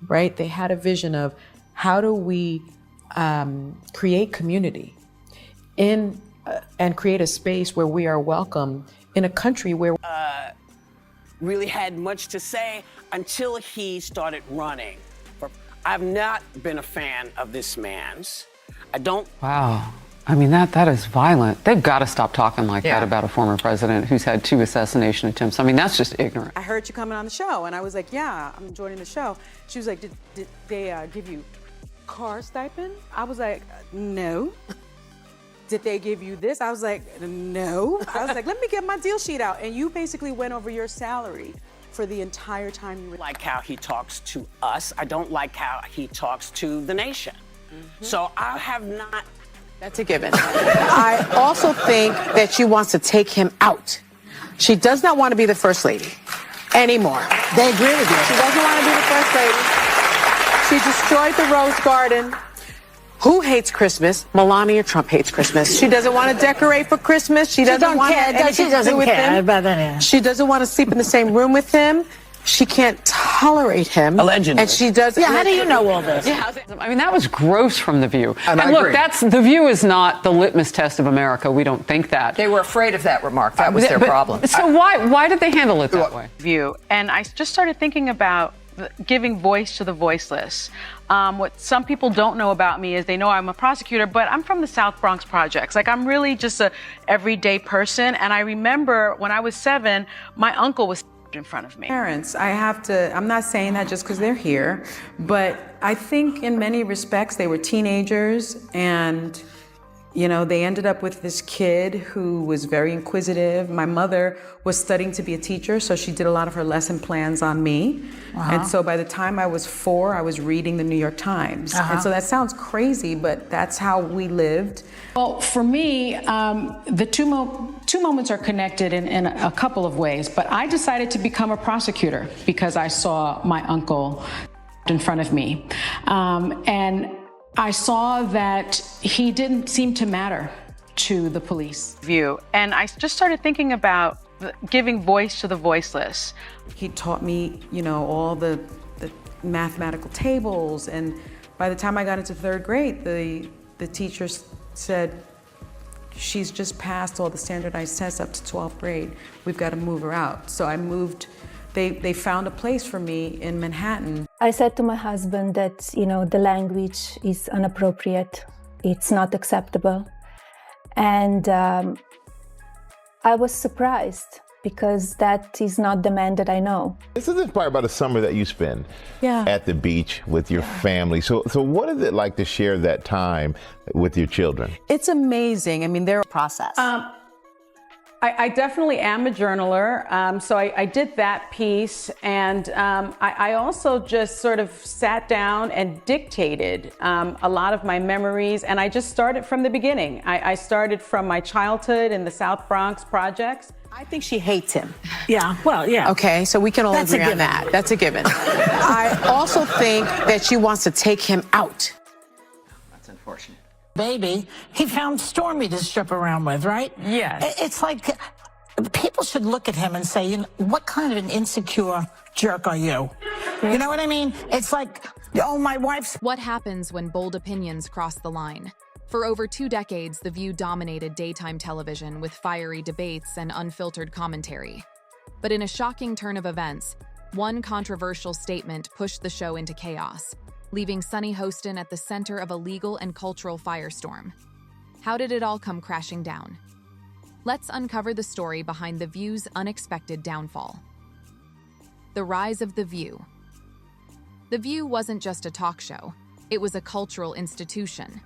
right? They had a vision of how do we create community and create a space where we are welcome in a country where really had much to say until he started running. I've not been a fan of this man's. I don't. Wow. I mean, that is violent. They've got to stop talking like that about a former president who's had 2 assassination attempts. I mean, that's just ignorant. I heard you coming on the show, and I was like, yeah, I'm joining the show. She was like, did they give you car stipend? I was like, no. Did they give you this? I was like, no. I was like, let me get my deal sheet out. And you basically went over your salary for the entire time you were. Like how he talks to us. I don't like how he talks to the nation. So I have not. That's a given. I also think that she wants to take him out. She does not want to be the first lady anymore. They agree with you. She doesn't want to be the first lady. She destroyed the Rose Garden. Who hates Christmas? Melania Trump hates Christmas. She doesn't want to decorate for Christmas. She doesn't want to have anything to do with him. She doesn't want to sleep in the same room with him. She can't tolerate him. Allegedly. And she does. Yeah, how do you know all this? Yeah, I mean, that was gross from The View. And I look, agree. The View is not the litmus test of America. We don't think that. They were afraid of that remark. That was their problem. So why did they handle it that way? View. And I just started thinking about giving voice to the voiceless. What some people don't know about me is they know I'm a prosecutor, but I'm from the South Bronx projects. Like, I'm really just a everyday person. And I remember when I was 7, my uncle was in front of me. Parents, I'm not saying that just because they're here, but I think in many respects they were teenagers, and they ended up with this kid who was very inquisitive. My mother was studying to be a teacher, so she did a lot of her lesson plans on me. And so by the time I was 4, I was reading the New York Times. And so that sounds crazy, but that's how we lived. Well, for me, the two moments are connected in a couple of ways, but I decided to become a prosecutor because I saw my uncle in front of me. And I saw that he didn't seem to matter to the police. View. And I just started thinking about giving voice to the voiceless. He taught me, all the mathematical tables. And by the time I got into 3rd grade, the teacher said, she's just passed all the standardized tests up to 12th grade. We've got to move her out. So I moved. They found a place for me in Manhattan. I said to my husband that, the language is inappropriate. It's not acceptable. And I was surprised because that is not the man that I know. This is probably about a summer that you spend at the beach with your family. So what is it like to share that time with your children? It's amazing. I mean, they're a process. I definitely am a journaler, so I did that piece, and I also just sort of sat down and dictated a lot of my memories, and I just started from the beginning. I started from my childhood in the South Bronx projects. I think she hates him. Yeah, well, yeah. Okay, so we can all agree on that. That's a given. I also think that she wants to take him out. That's unfortunate. Baby, he found Stormy to strip around with, right? Yes. It's like people should look at him and say, what kind of an insecure jerk are you? You know what I mean? It's like, oh, my wife's... What happens when bold opinions cross the line? For over 2 decades, The View dominated daytime television with fiery debates and unfiltered commentary. But in a shocking turn of events, one controversial statement pushed the show into chaos, leaving Sunny Hostin at the center of a legal and cultural firestorm. How did it all come crashing down? Let's uncover the story behind The View's unexpected downfall. The rise of The View. The View wasn't just a talk show, it was a cultural institution.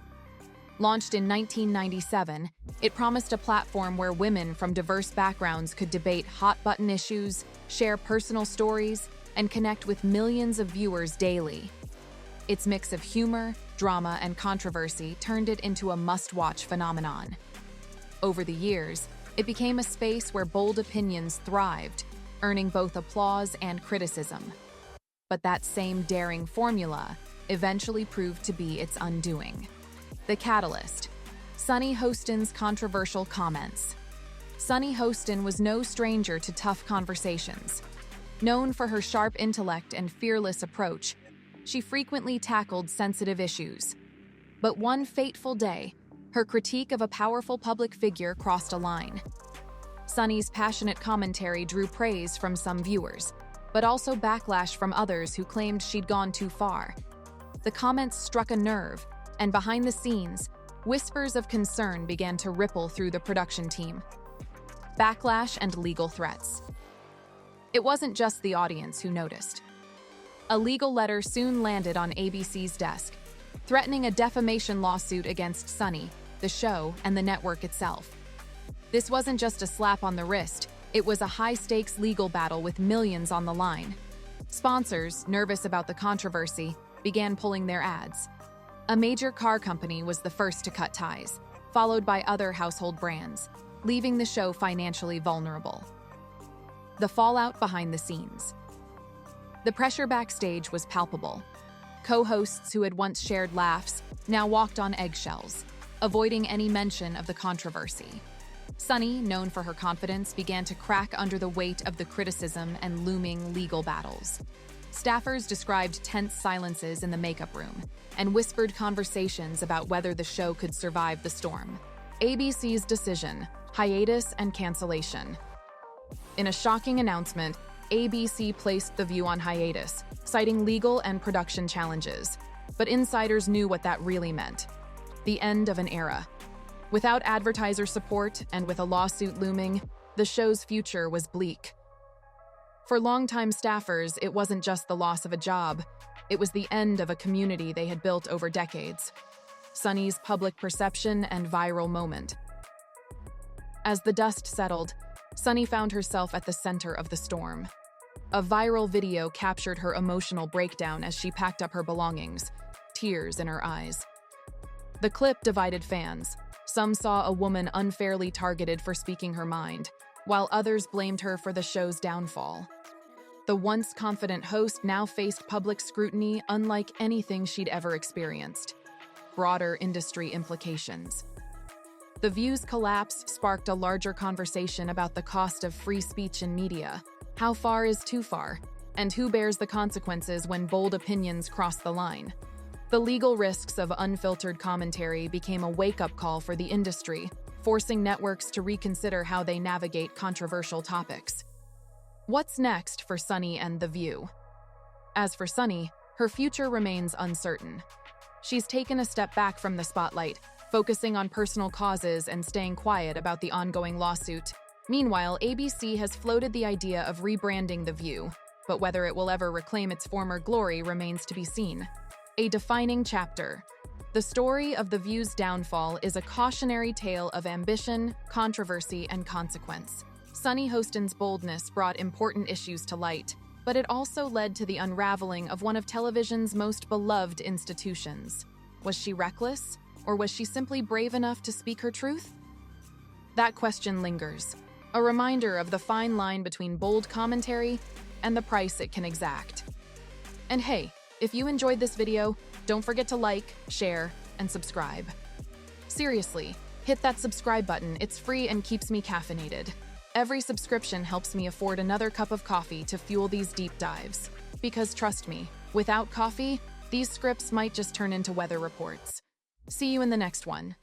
Launched in 1997, it promised a platform where women from diverse backgrounds could debate hot-button issues, share personal stories, and connect with millions of viewers daily. Its mix of humor, drama, and controversy turned it into a must-watch phenomenon. Over the years, it became a space where bold opinions thrived, earning both applause and criticism. But that same daring formula eventually proved to be its undoing. The catalyst: Sunny Hostin's controversial comments. Sunny Hostin was no stranger to tough conversations. Known for her sharp intellect and fearless approach, she frequently tackled sensitive issues. But one fateful day, her critique of a powerful public figure crossed a line. Sunny's passionate commentary drew praise from some viewers, but also backlash from others who claimed she'd gone too far. The comments struck a nerve, and behind the scenes, whispers of concern began to ripple through the production team. Backlash and legal threats. It wasn't just the audience who noticed. A legal letter soon landed on ABC's desk, threatening a defamation lawsuit against Sunny, the show, and the network itself. This wasn't just a slap on the wrist, it was a high-stakes legal battle with millions on the line. Sponsors, nervous about the controversy, began pulling their ads. A major car company was the first to cut ties, followed by other household brands, leaving the show financially vulnerable. The fallout behind the scenes. The pressure backstage was palpable. Co-hosts who had once shared laughs now walked on eggshells, avoiding any mention of the controversy. Sunny, known for her confidence, began to crack under the weight of the criticism and looming legal battles. Staffers described tense silences in the makeup room and whispered conversations about whether the show could survive the storm. ABC's decision, hiatus and cancellation. In a shocking announcement, ABC placed The View on hiatus, citing legal and production challenges. But insiders knew what that really meant. The end of an era. Without advertiser support and with a lawsuit looming, the show's future was bleak. For longtime staffers, it wasn't just the loss of a job, it was the end of a community they had built over decades. Sunny's public perception and viral moment. As the dust settled, Sunny found herself at the center of the storm. A viral video captured her emotional breakdown as she packed up her belongings, tears in her eyes. The clip divided fans. Some saw a woman unfairly targeted for speaking her mind, while others blamed her for the show's downfall. The once confident host now faced public scrutiny unlike anything she'd ever experienced. Broader industry implications. The View's collapse sparked a larger conversation about the cost of free speech in media. How far is too far? And who bears the consequences when bold opinions cross the line? The legal risks of unfiltered commentary became a wake-up call for the industry, forcing networks to reconsider how they navigate controversial topics. What's next for Sunny and The View? As for Sunny, her future remains uncertain. She's taken a step back from the spotlight, focusing on personal causes and staying quiet about the ongoing lawsuit. Meanwhile, ABC has floated the idea of rebranding The View, but whether it will ever reclaim its former glory remains to be seen. A defining chapter. The story of The View's downfall is a cautionary tale of ambition, controversy, and consequence. Sunny Hostin's boldness brought important issues to light, but it also led to the unraveling of one of television's most beloved institutions. Was she reckless, or was she simply brave enough to speak her truth? That question lingers, a reminder of the fine line between bold commentary and the price it can exact. And hey, if you enjoyed this video, don't forget to like, share, and subscribe. Seriously, hit that subscribe button, it's free and keeps me caffeinated. Every subscription helps me afford another cup of coffee to fuel these deep dives. Because trust me, without coffee, these scripts might just turn into weather reports. See you in the next one.